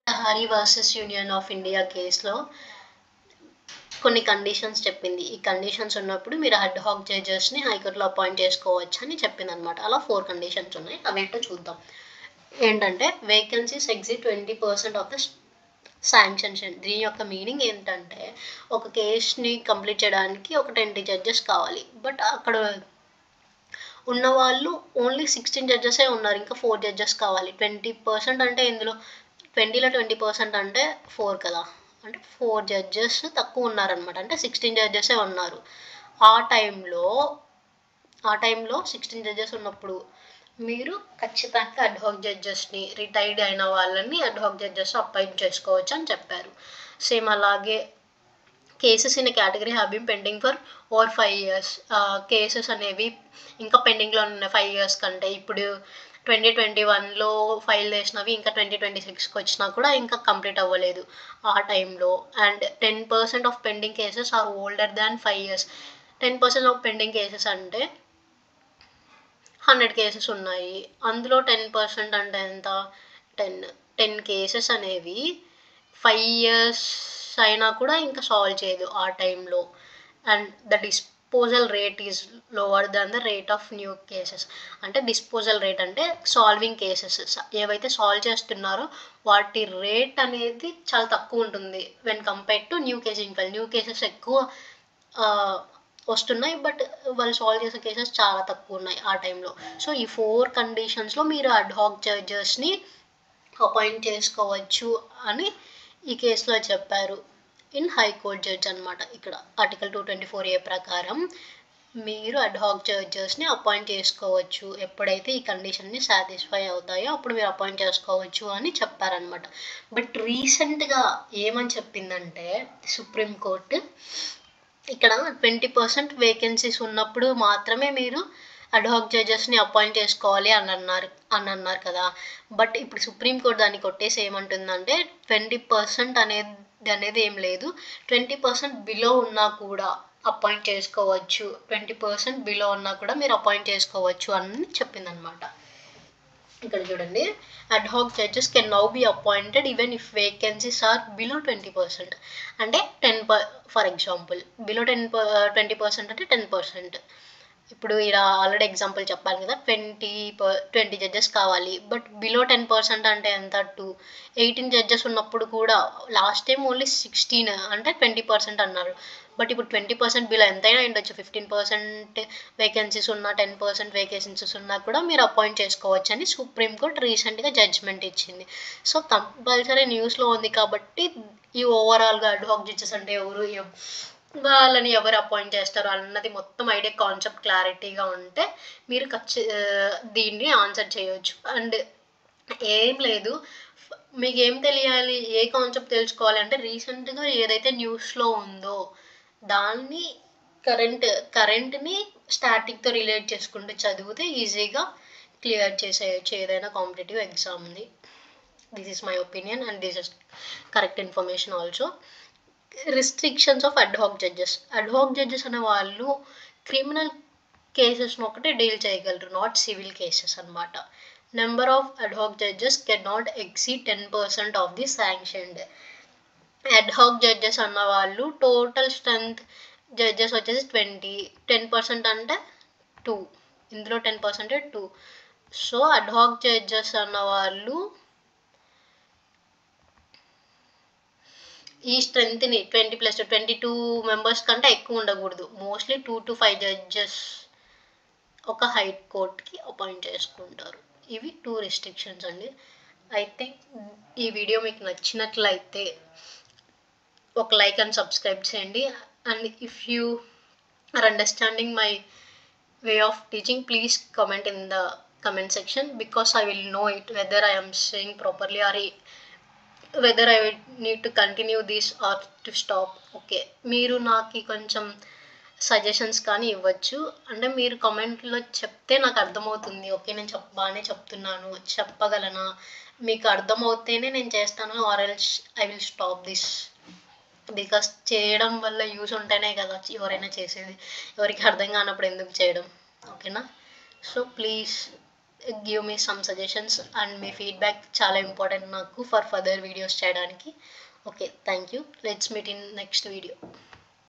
Hari versus union of India కేసులో కొన్ని conditions చెప్పింది. ఈ కండిషన్స్ ఉన్నప్పుడు మీరు అడ్ హాక్ జడ్జెస్ని హైకోర్టులో అపాయింట్ చేసుకోవచ్చు అని చెప్పింది అనమాట. అలా 4 కండిషన్స్ ఉన్నాయి. అవేంటో చూద్దాం. ఏంటంటే vacancies exit 20% of the sanctions. దీని యొక్క మీనింగ్ ఏంటంటే ఒక కేసుని కంప్లీట్ చేయడానికి ఒక 20 జడ్జెస్ కావాలి. బట్ అక్కడ ఉన్నవాళ్ళు ఓన్లీ 16 జడ్జెసే ఉన్నారు. ఇంకా 4 జడ్జెస్ కావాలి. 20% అంటే ఇందులో 20లో 20% అంటే 4 కదా, అంటే 4 జడ్జెస్ తక్కువ ఉన్నారనమాట. అంటే 16 జడ్జెసే ఉన్నారు. ఆ టైంలో 16 జడ్జెస్ ఉన్నప్పుడు మీరు ఖచ్చితంగా అడ్హాక్ జడ్జెస్ని, రిటైర్డ్ అయిన వాళ్ళని అడ్హాక్ జడ్జెస్ అపాయింట్ చేసుకోవచ్చు అని చెప్పారు. సేమ్ అలాగే cases in category have been pending for over 5 years. Cases అనేవి ఇంకా పెండింగ్లో ఉన్నాయి 5 years కంటే. ఇప్పుడు 2021లో ఫైల్ చేసినవి ఇంకా 2026కి వచ్చినా కూడా ఇంకా కంప్లీట్ అవ్వలేదు ఆ టైంలో. And 10% of pending cases are older than 5 years. 10% of pending cases అంటే 100 కేసెస్ ఉన్నాయి. అందులో 10% అంటే ఎంత? 10 కేసెస్ అనేవి 5 years అయినా కూడా ఇంకా సాల్వ్ చేయదు ఆ టైంలో. And the disposal rate is lower than the rate of new cases. అంటే డిస్పోజల్ రేట్ అంటే సాల్వింగ్ కేసెస్ ఏవైతే సాల్వ్ చేస్తున్నారో వాటి రేట్ అనేది చాలా తక్కువ ఉంటుంది when compared to new cases file. New cases ఎక్కువ వస్తున్నాయి, బట్ వాళ్ళు సాల్వ్ చేసే కేసెస్ చాలా తక్కువ ఉన్నాయి ఆ టైంలో. సో ఈ 4 కండిషన్స్లో మీరు అడ్హాక్ జడ్జెస్ని అపాయింట్ చేసుకోవచ్చు అని ఈ కేసులో చెప్పారు. ఇన్ హైకోర్ట్ జడ్జ్ అనమాట. ఇక్కడ ఆర్టికల్ 224A ప్రకారం మీరు అడ్హాక్ జడ్జెస్ని అపాయింట్ చేసుకోవచ్చు. ఎప్పుడైతే ఈ కండిషన్ని సాటిస్ఫై అవుతాయో అప్పుడు మీరు అపాయింట్ చేసుకోవచ్చు అని చెప్పారనమాట. బట్ రీసెంట్గా ఏమని చెప్పిందంటే సుప్రీంకోర్టు, ఇక్కడ 20% వేకెన్సీస్ ఉన్నప్పుడు మాత్రమే మీరు అడ్హాక్ జడ్జెస్ని అపాయింట్ చేసుకోవాలి అని అన్నారు కదా. బట్ ఇప్పుడు సుప్రీంకోర్టు దాన్ని కొట్టేసి ఏమంటుందంటే 20% అనేది ఏం లేదు, 20% బిలో ఉన్నా కూడా అపాయింట్ చేసుకోవచ్చు, 20% బిలో ఉన్నా కూడా మీరు అపాయింట్ చేసుకోవచ్చు అని చెప్పిందనమాట. ఇక్కడ చూడండి, ad hoc judges can now be appointed even if vacancies are below 20%. అంటే 10 ఫర్ ఎగ్జాంపుల్ బిలో 20% అంటే 10%. ఇప్పుడు ఇలా ఆల్రెడీ ఎగ్జాంపుల్ చెప్పాను కదా, 20 జడ్జెస్ కావాలి. బట్ బిలో 10% అంటే ఎంత? 18 జడ్జెస్ ఉన్నప్పుడు కూడా లాస్ట్ టైం ఓన్లీ 16 అంటే 20% అన్నారు. బట్ ఇప్పుడు 20% బిలో ఎంతైనా ఉండొచ్చు. 15% వేకెన్సీస్ ఉన్నా, 10% వేకెన్సీస్ ఉన్నా కూడా మీరు అపాయింట్ చేసుకోవచ్చు అని సుప్రీంకోర్టు రీసెంట్గా జడ్జ్మెంట్ ఇచ్చింది. సో కంపల్సరీ న్యూస్లో ఉంది కాబట్టి ఈ ఓవరాల్గా అడ్హాక్ జడ్జెస్ అంటే ఎవరు, వాళ్ళని ఎవరు అపాయింట్ చేస్తారు అన్నది మొత్తం ఐడియా, కాన్సెప్ట్ క్లారిటీగా ఉంటే మీరు దీన్ని ఆన్సర్ చేయవచ్చు. అండ్ ఏం లేదు, మీకు ఏం తెలియాలి, ఏ కాన్సెప్ట్ తెలుసుకోవాలి అంటే రీసెంట్గా ఏదైతే న్యూస్లో ఉందో దాన్ని కరెంట్ని స్టాటిక్తో రిలేట్ చేసుకుంటూ చదివితే ఈజీగా క్లియర్ చేసేయచ్చు ఏదైనా కాంపిటేటివ్ ఎగ్జామ్ని. This is my opinion and this is correct information also. Restrictions of ad hoc judges. Ad hoc judges అనే వాళ్ళు క్రిమినల్ కేసెస్ను ఒకటే డీల్ చేయగలరు, నాట్ సివిల్ కేసెస్ అనమాట. Number of ad hoc judges can not exceed 10% of the sanctioned. Ad hoc judges అన్న వాళ్ళు total strength judges వచ్చేసి 20, 10% అంటే 2, ఇందులో 10% 2. సో అడ్హాక్ జడ్జెస్ అన్న వాళ్ళు ఈ స్ట్రెంత్ని 20 + 22 మెంబర్స్ కంటే ఎక్కువ ఉండకూడదు. మోస్ట్లీ 2 to 5 జడ్జెస్ ఒక హైకోర్టుకి అపాయింట్ చేసుకుంటారు. ఇవి 2 రిస్ట్రిక్షన్స్ అండి. ఐ థింక్ ఈ వీడియో మీకు నచ్చినట్లయితే ఒక లైక్ అండ్ సబ్స్క్రైబ్ చేయండి. And if you are understanding my way of teaching, please comment in the comment section because I will know it whether I am saying properly or whether I need to continue this or to stop. Okay, మీరు నాకు కొంచెం suggestions కానీ ఇవ్వచ్చు. అంటే మీరు కామెంట్లో చెప్తే నాకు అర్థమవుతుంది, ఓకే నేను బాగానే చెప్తున్నాను, చెప్పగలనా, మీకు అర్థమవుతేనే నేను చేస్తాను, or else I will stop this. Because చేయడం వల్ల యూస్ ఉంటేనే కదా ఎవరైనా చేసేది. ఎవరికి అర్థం కానప్పుడు ఎందుకు చేయడం, ఓకేనా? So please give me some suggestions and me feedback చాలా ఇంపార్టెంట్ నాకు ఫర్ ఫర్దర్ వీడియోస్ చేయడానికి. Okay, thank you. Let's meet in next video.